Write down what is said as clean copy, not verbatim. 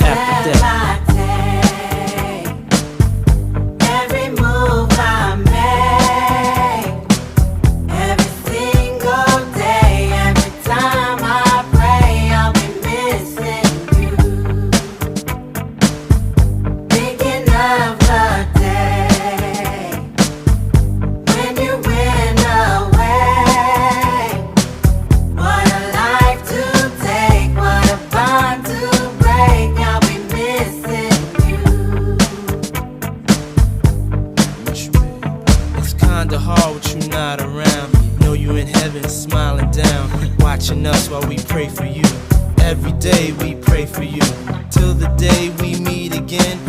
after death. Kinda hard with you not around. Know you in heaven smiling down, watching us while we pray for you. Every day we pray for you, till the day we meet again.